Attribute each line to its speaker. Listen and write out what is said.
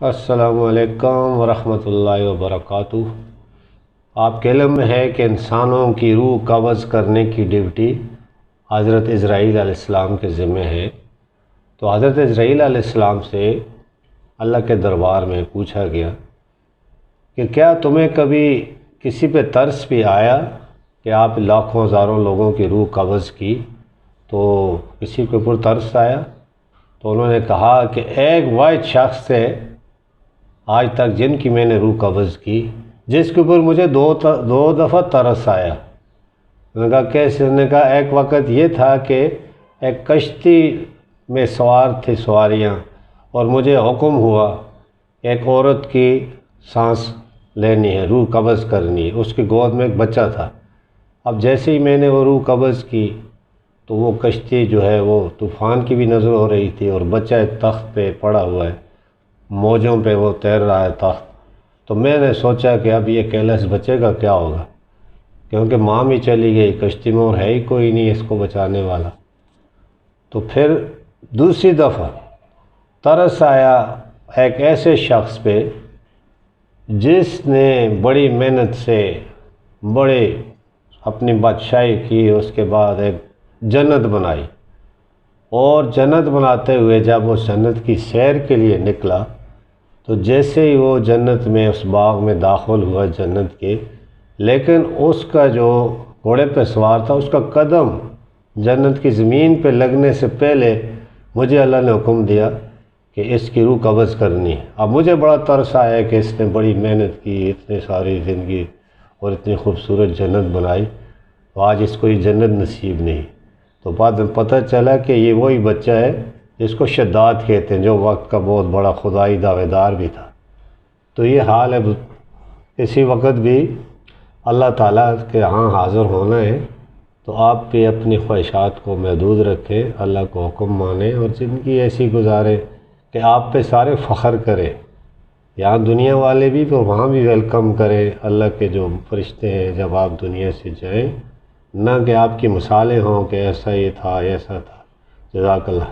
Speaker 1: السلام علیکم ورحمۃ اللہ وبرکاتہ۔ آپ کے علم میں ہے کہ انسانوں کی روح قبض کرنے کی ڈیوٹی حضرت عزرائیل علیہ السلام کے ذمہ ہے۔ تو حضرت عزرائیل علیہ السلام سے اللہ کے دربار میں پوچھا گیا کہ کیا تمہیں کبھی کسی پہ ترس بھی آیا کہ آپ لاکھوں ہزاروں لوگوں کی روح قبض کی، تو کسی کے اوپر ترس آیا؟ تو انہوں نے کہا کہ ایک واحد شخص سے آج تک جن کی میں نے روح قبض کی، جس کے اوپر مجھے دو دفعہ ترس آیا۔ انہوں نے کہا کیسے؟ انہوں نے کہا ایک وقت یہ تھا کہ ایک کشتی میں سوار تھی سواریاں، اور مجھے حکم ہوا ایک عورت کی سانس لینی ہے، روح قبض کرنی ہے، اس کی گود میں ایک بچہ تھا۔ اب جیسے ہی میں نے وہ روح قبض کی تو وہ کشتی جو ہے وہ طوفان کی بھی نظر ہو رہی تھی، اور بچہ ایک تخت پہ پڑا ہوا ہے، موجوں پہ وہ تیر رہا ہے تخت۔ تو میں نے سوچا کہ اب یہ اکیلا اس بچے کا کیا ہوگا، کیونکہ ماں بھی چلی گئی کشتی میں اور ہے ہی کوئی نہیں اس کو بچانے والا۔ تو پھر دوسری دفعہ ترس آیا ایک ایسے شخص پہ جس نے بڑی محنت سے بڑے اپنی بادشاہی کی، اس کے بعد ایک جنت بنائی، اور جنت بناتے ہوئے جب وہ جنت کی سیر کے لیے نکلا تو جیسے ہی وہ جنت میں اس باغ میں داخل ہوا جنت کے، لیکن اس کا جو گھوڑے پہ سوار تھا اس کا قدم جنت کی زمین پہ لگنے سے پہلے مجھے اللہ نے حکم دیا کہ اس کی روح قبض کرنی ہے۔ اب مجھے بڑا ترس آیا کہ اس نے بڑی محنت کی، اتنے ساری زندگی اور اتنی خوبصورت جنت بنائی، تو آج اس کو یہ جنت نصیب نہیں۔ تو بعد میں پتہ چلا کہ یہ وہی بچہ ہے جس کو شداد کہتے ہیں، جو وقت کا بہت بڑا خدائی دعوے دار بھی تھا۔ تو یہ حال ہے، اسی وقت بھی اللہ تعالیٰ کے ہاں حاضر ہونا ہے، تو آپ بھی اپنی خواہشات کو محدود رکھیں، اللہ کو حکم مانیں، اور زندگی ایسی گزاریں کہ آپ پہ سارے فخر کریں، یہاں دنیا والے بھی تو وہاں بھی ویلکم کریں اللہ کے جو فرشتے ہیں جب آپ دنیا سے جائیں، نہ کہ آپ کی مثالیں ہوں کہ ایسا یہ تھا ایسا تھا۔ جزاک اللہ۔